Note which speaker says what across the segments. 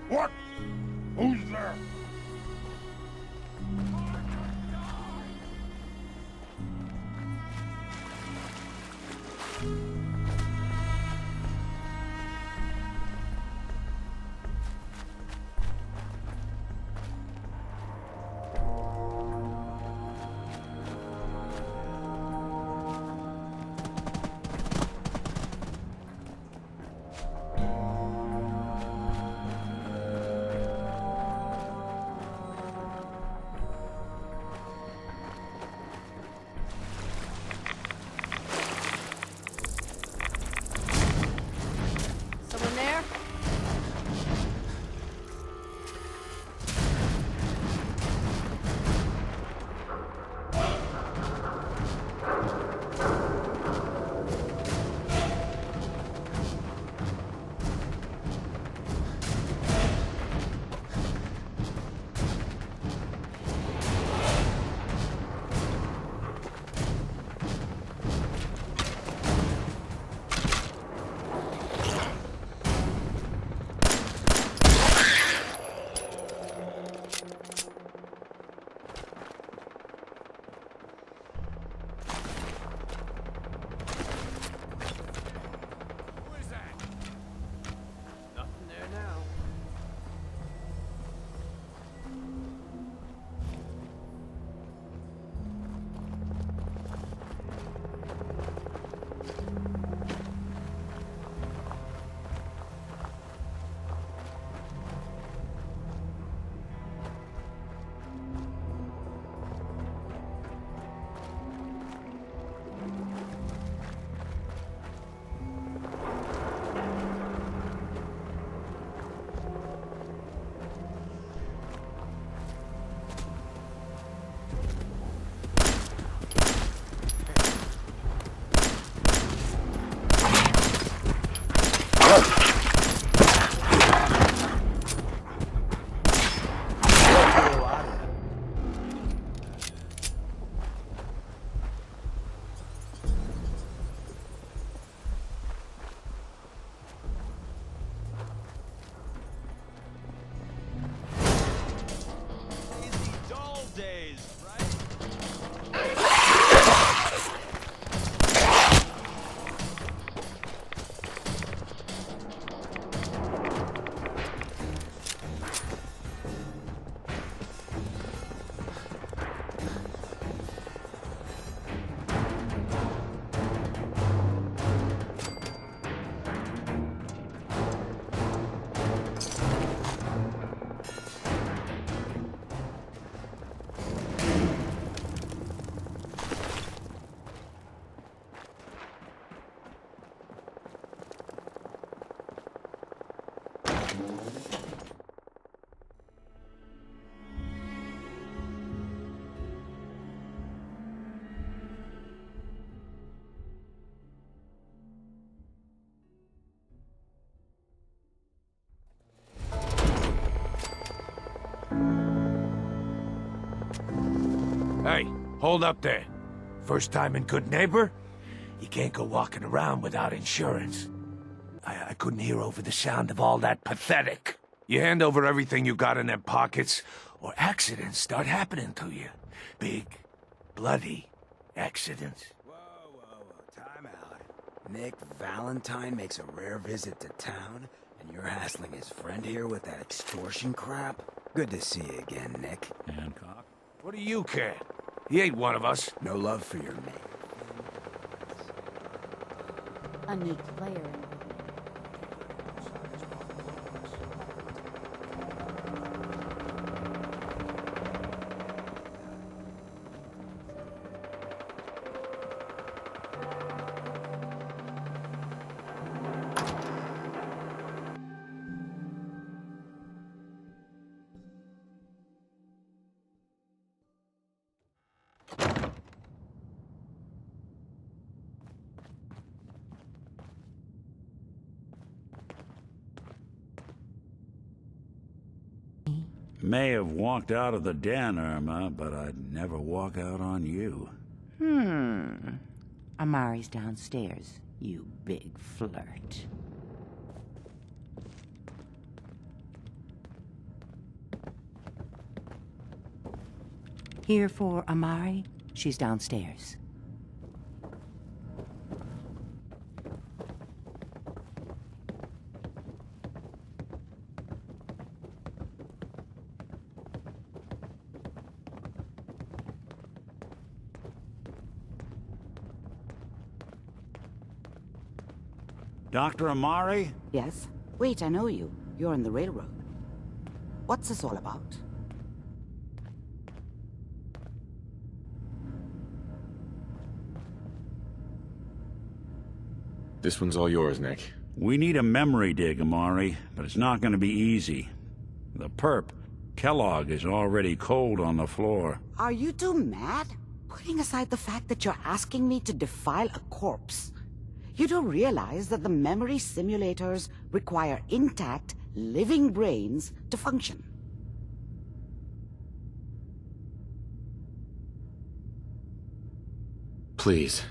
Speaker 1: What? Who's there?
Speaker 2: Someone there? Nothing there now.
Speaker 1: Hey, hold up there. First time in Goodneighbor? You can't go walking around without insurance. I couldn't hear over the sound of all that pathetic. You hand over everything you got in them pockets, or accidents start happening to you. Big, bloody accidents.
Speaker 3: Whoa, time out. Nick Valentine makes a rare visit to town, and you're hassling his friend here with that extortion crap? Good to see you again, Nick.
Speaker 4: Hancock?
Speaker 1: What do you care? He ain't one of us.
Speaker 3: No love for your mate.
Speaker 2: A new player in
Speaker 4: May have walked out of the den, Irma, but I'd never walk out on you.
Speaker 5: Amari's downstairs, you big flirt. Here for Amri? She's downstairs.
Speaker 4: Dr. Amri?
Speaker 5: Yes? Wait, I know you. You're on the railroad. What's this all about?
Speaker 6: This one's all yours, Nick.
Speaker 4: We need a memory dig, Amri, but it's not going to be easy. The perp, Kellogg, is already cold on the floor.
Speaker 5: Are you two mad? Putting aside the fact that you're asking me to defile a corpse, you do realize that the memory simulators require intact, living brains to function.
Speaker 6: Please.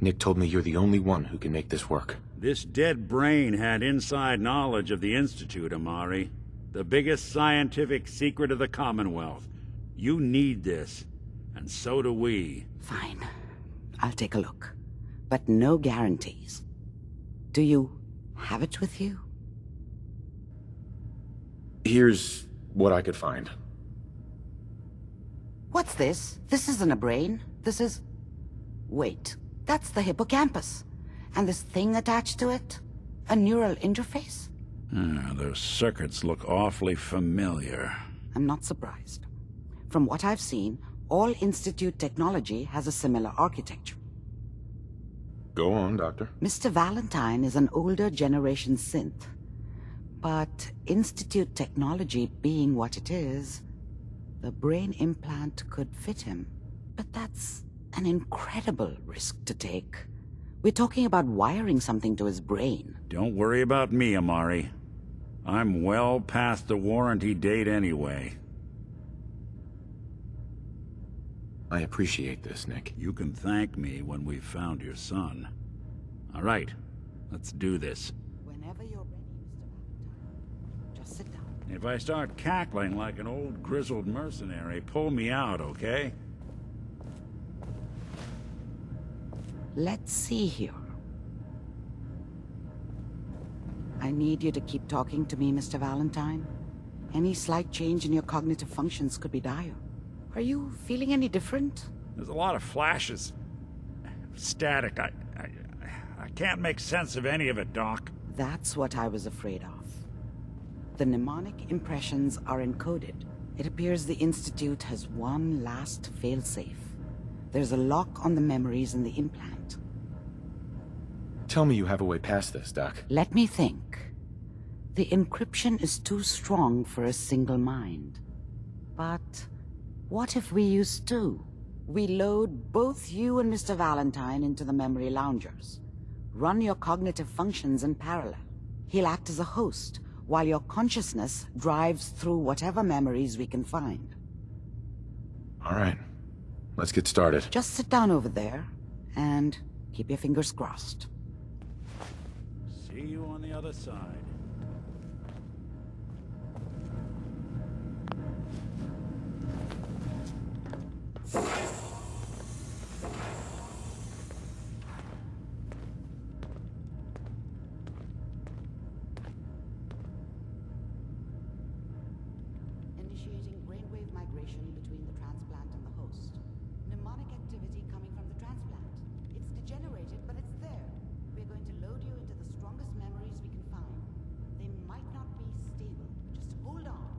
Speaker 6: Nick told me you're the only one who can make this work.
Speaker 4: This dead brain had inside knowledge of the Institute, Amri. The biggest scientific secret of the Commonwealth. You need this, and so do we.
Speaker 5: Fine. I'll take a look. But no guarantees. Do you have it with you?
Speaker 6: Here's what I could find.
Speaker 5: What's this? This isn't a brain. This is... Wait, that's the hippocampus. And this thing attached to it? A neural interface?
Speaker 4: Those circuits look awfully familiar.
Speaker 5: I'm not surprised. From what I've seen, all Institute technology has a similar architecture.
Speaker 6: Go on, Doctor.
Speaker 5: Mr. Valentine is an older generation synth. But Institute technology being what it is, the brain implant could fit him. But that's an incredible risk to take. We're talking about wiring something to his brain.
Speaker 4: Don't worry about me, Amri. I'm well past the warranty date anyway.
Speaker 6: I appreciate this, Nick.
Speaker 4: You can thank me when we've found your son. All right, let's do this.
Speaker 5: Whenever you're ready, Mr. Valentine, just sit down.
Speaker 4: If I start cackling like an old grizzled mercenary, pull me out, okay?
Speaker 5: Let's see here. I need you to keep talking to me, Mr. Valentine. Any slight change in your cognitive functions could be dire. Are you feeling any different?
Speaker 4: There's a lot of flashes. Static. I can't make sense of any of it, Doc.
Speaker 5: That's what I was afraid of. The mnemonic impressions are encoded. It appears the Institute has one last failsafe. There's a lock on the memories in the implant.
Speaker 6: Tell me you have a way past this, Doc.
Speaker 5: Let me think. The encryption is too strong for a single mind. But what if we use two? We load both you and Mr. Valentine into the memory loungers. Run your cognitive functions in parallel. He'll act as a host, while your consciousness drives through whatever memories we can find.
Speaker 6: All right. Let's get started.
Speaker 5: Just sit down over there, and keep your fingers crossed.
Speaker 4: See you on the other side.
Speaker 5: Initiating brainwave migration between the transplant and the host. Mnemonic activity coming from the transplant. It's degenerated, but it's there. We're going to load you into the strongest memories we can find. They might not be stable. Just hold on.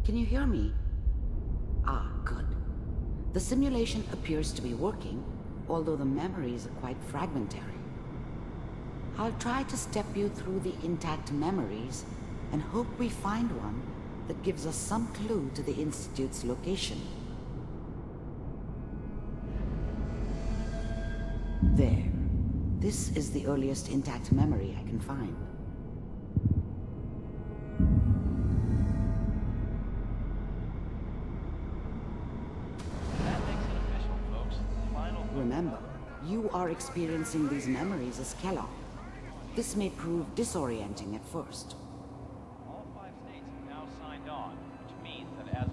Speaker 5: Can you hear me? Ah, good. The simulation appears to be working, although the memories are quite fragmentary. I'll try to step you through the intact memories and hope we find one that gives us some clue to the Institute's location. There. This is the earliest intact memory I can find.
Speaker 7: That makes it official, folks.
Speaker 5: remember, you are experiencing these memories as Kellogg. This may prove disorienting at first.
Speaker 7: All 5 states have now signed on, which means that as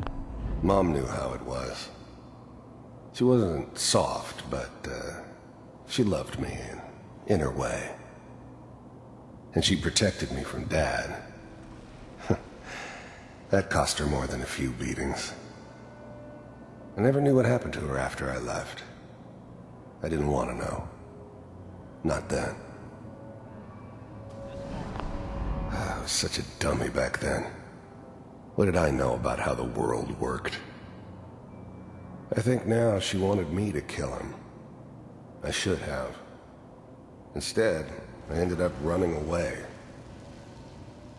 Speaker 8: Mom knew how it was. She wasn't soft, but she loved me in her way. And she protected me from Dad. That cost her more than a few beatings. I never knew what happened to her after I left. I didn't want to know. Not then. I was such a dummy back then. What did I know about how the world worked? I think now she wanted me to kill him. I should have. Instead, I ended up running away.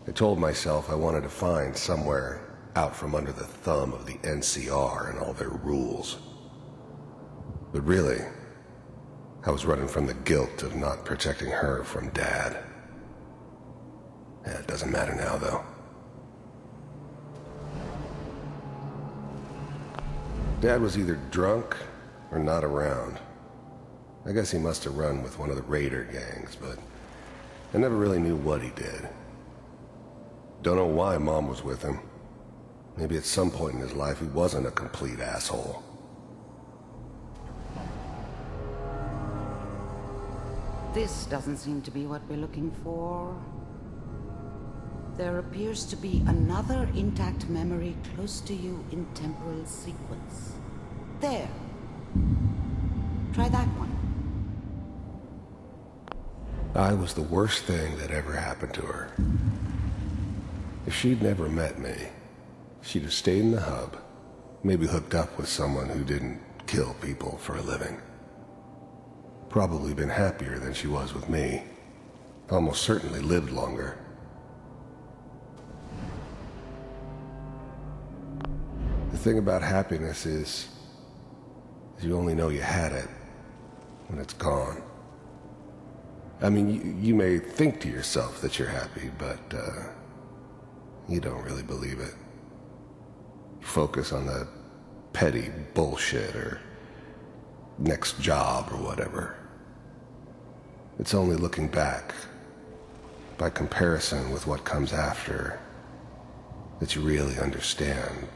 Speaker 8: I told myself I wanted to find somewhere out from under the thumb of the NCR and all their rules. But really, I was running from the guilt of not protecting her from Dad. Yeah, it doesn't matter now, though. Dad was either drunk or not around. I guess he must have run with one of the raider gangs, but I never really knew what he did. Don't know why Mom was with him. Maybe at some point in his life he wasn't a complete asshole.
Speaker 5: This doesn't seem to be what we're looking for. There appears to be another intact memory close to you in temporal sequence. There. Try that one.
Speaker 8: I was the worst thing that ever happened to her. If she'd never met me, she'd have stayed in the hub, maybe hooked up with someone who didn't kill people for a living. Probably been happier than she was with me. Almost certainly lived longer. The thing about happiness is you only know you had it when it's gone. I mean, you may think to yourself that you're happy, but you don't really believe it. You focus on the petty bullshit or next job or whatever. It's only looking back, by comparison with what comes after, that you really understand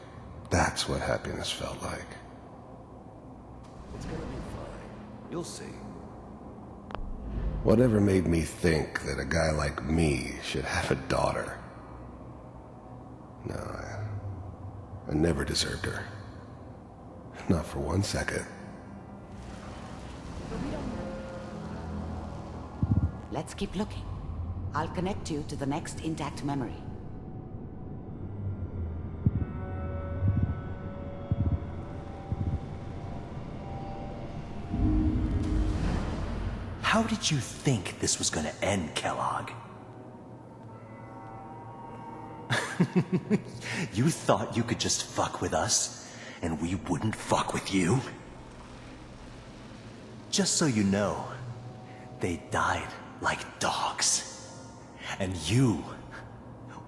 Speaker 8: that's what happiness felt like.
Speaker 1: It's gonna be fine. You'll see.
Speaker 8: Whatever made me think that a guy like me should have a daughter? No, I never deserved her. Not for 1 second.
Speaker 5: Let's keep looking. I'll connect you to the next intact memory.
Speaker 9: How did you think this was gonna end, Kellogg? You thought you could just fuck with us, and we wouldn't fuck with you? Just so you know, they died like dogs. And you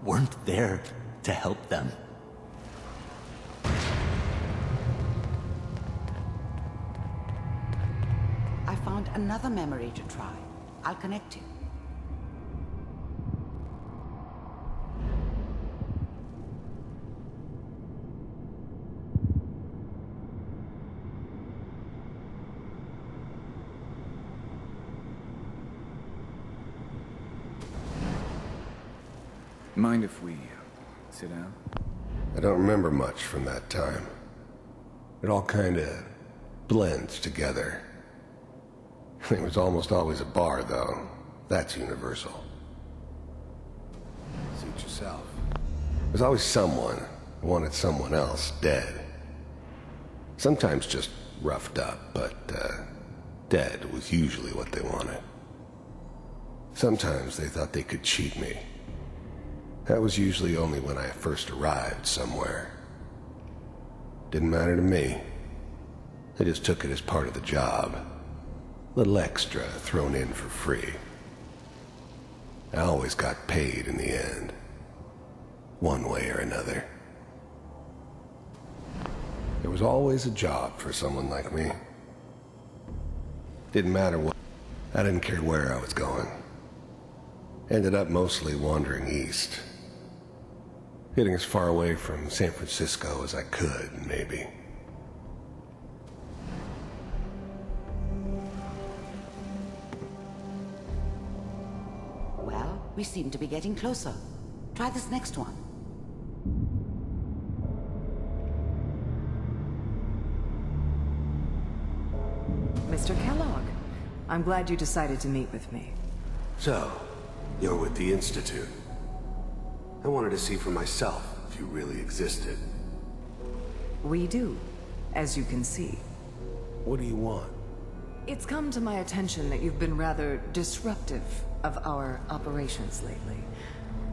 Speaker 9: weren't there to help them.
Speaker 5: I found another memory to try. I'll connect you.
Speaker 3: Mind if we sit down?
Speaker 8: I don't remember much from that time. It all kinda blends together. It was almost always a bar, though. That's universal.
Speaker 3: Suit yourself.
Speaker 8: There's always someone who wanted someone else dead. Sometimes just roughed up, but dead was usually what they wanted. Sometimes they thought they could cheat me. That was usually only when I first arrived somewhere. Didn't matter to me. I just took it as part of the job. Little extra thrown in for free. I always got paid in the end. One way or another. There was always a job for someone like me. Didn't matter what. I didn't care where I was going. Ended up mostly wandering east. Getting as far away from San Francisco as I could, maybe.
Speaker 5: Well, we seem to be getting closer. Try this next one.
Speaker 10: Mr. Kellogg, I'm glad you decided to meet with me.
Speaker 11: So, you're with the Institute. I wanted to see for myself if you really existed.
Speaker 10: We do, as you can see.
Speaker 11: What do you want?
Speaker 10: It's come to my attention that you've been rather disruptive of our operations lately.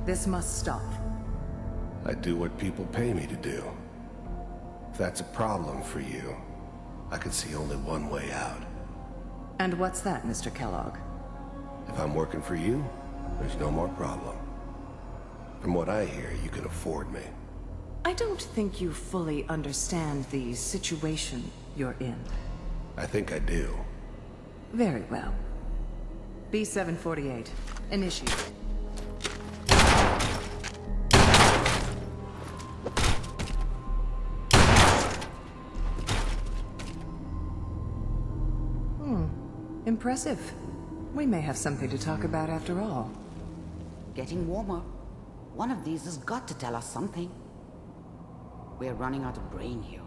Speaker 10: This must stop.
Speaker 8: I do what people pay me to do. If that's a problem for you, I could see only one way out.
Speaker 10: And what's that, Mr. Kellogg?
Speaker 8: If I'm working for you, there's no more problem. From what I hear, you can afford me.
Speaker 10: I don't think you fully understand the situation you're in.
Speaker 8: I think I do.
Speaker 10: Very well. B-748, initiate. Impressive. We may have something to talk about after all.
Speaker 5: Getting warmer. One of these has got to tell us something. We're running out of brain here.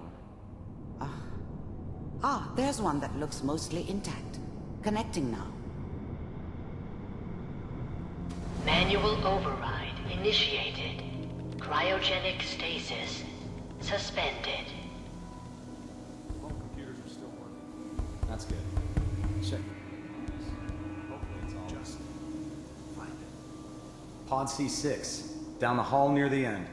Speaker 5: There's one that looks mostly intact. Connecting now.
Speaker 12: Manual override initiated. Cryogenic stasis suspended.
Speaker 13: All computers are still working. That's good. Check. Hopefully it's all just find it. Pod C6, down the hall near the end.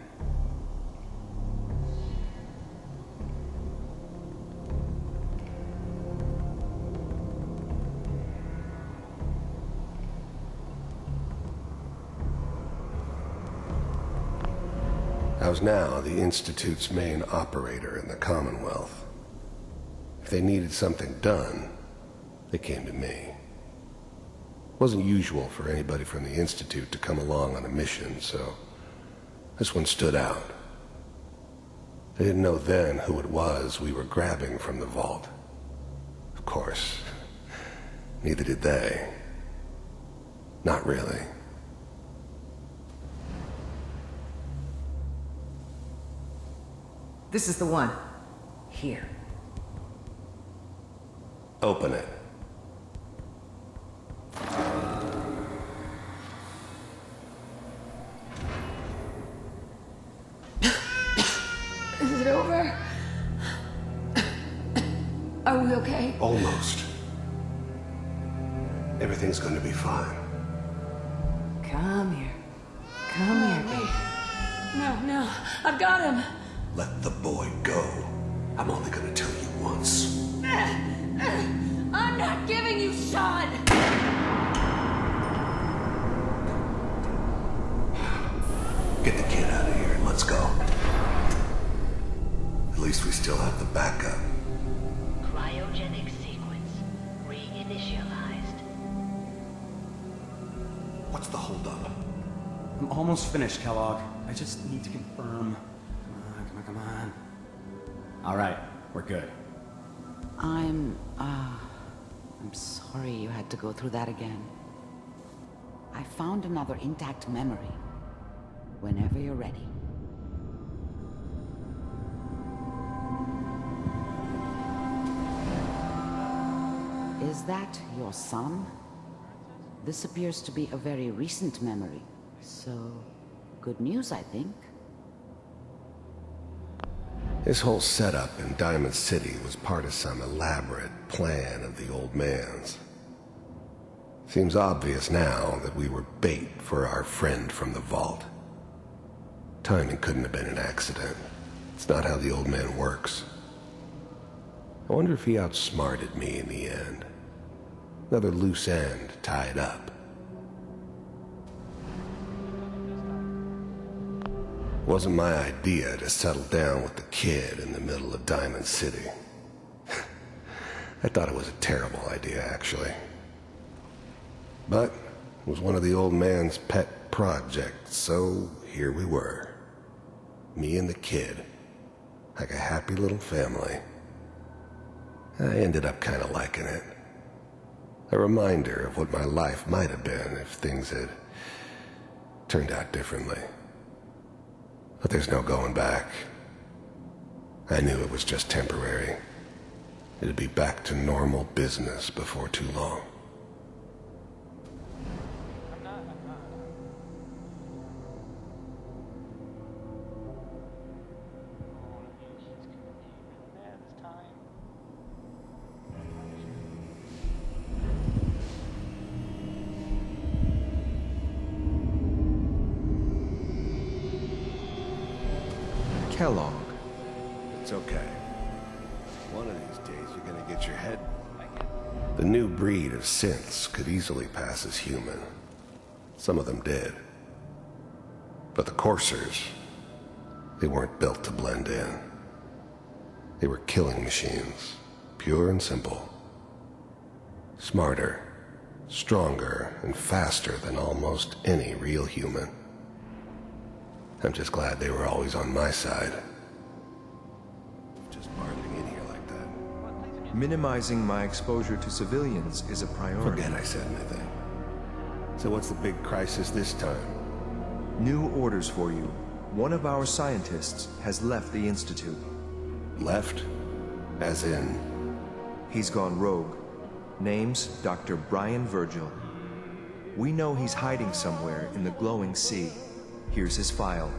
Speaker 8: I was now the Institute's main operator in the Commonwealth. If they needed something done, they came to me. It wasn't usual for anybody from the Institute to come along on a mission, so this one stood out. They didn't know then who it was we were grabbing from the vault. Of course, neither did they. Not really.
Speaker 10: This is the one. Here.
Speaker 8: Open it.
Speaker 2: Is it over? Are we okay?
Speaker 11: Almost. Everything's gonna be fine.
Speaker 10: Come here. Come here, baby.
Speaker 2: No, I've got him.
Speaker 11: Let the boy go. I'm only gonna tell you once.
Speaker 2: I'm not giving you Sean.
Speaker 11: Get the kid out of here and let's go. At least we still have the backup.
Speaker 12: Cryogenic sequence reinitialized.
Speaker 11: What's the holdup?
Speaker 13: I'm almost finished, Kellogg. I just need to confirm. Come on. All right, we're good.
Speaker 5: I'm sorry you had to go through that again. I found another intact memory. Whenever you're ready. Is that your son? This appears to be a very recent memory. So, good news, I think.
Speaker 8: This whole setup in Diamond City was part of some elaborate plan of the old man's. Seems obvious now that we were bait for our friend from the vault. Timing couldn't have been an accident. It's not how the old man works. I wonder if he outsmarted me in the end. Another loose end tied up. It wasn't my idea to settle down with the kid in the middle of Diamond City. I thought it was a terrible idea, actually. But it was one of the old man's pet projects, so here we were. Me and the kid, like a happy little family. I ended up kind of liking it. A reminder of what my life might have been if things had turned out differently. But there's no going back. I knew it was just temporary. It'd be back to normal business before too long.
Speaker 14: Kellogg.
Speaker 8: It's okay. One of these days you're gonna get your head... The new breed of synths could easily pass as human. Some of them did. But the coursers, they weren't built to blend in. They were killing machines, pure and simple. Smarter, stronger, and faster than almost any real human. I'm just glad they were always on my side. Just barging in here like that.
Speaker 14: Minimizing my exposure to civilians is a priority.
Speaker 8: Forget I said anything. So what's the big crisis this time?
Speaker 14: New orders for you. One of our scientists has left the Institute.
Speaker 8: Left? As in?
Speaker 14: He's gone rogue. Name's Dr. Brian Virgil. We know he's hiding somewhere in the glowing sea. Here's his file.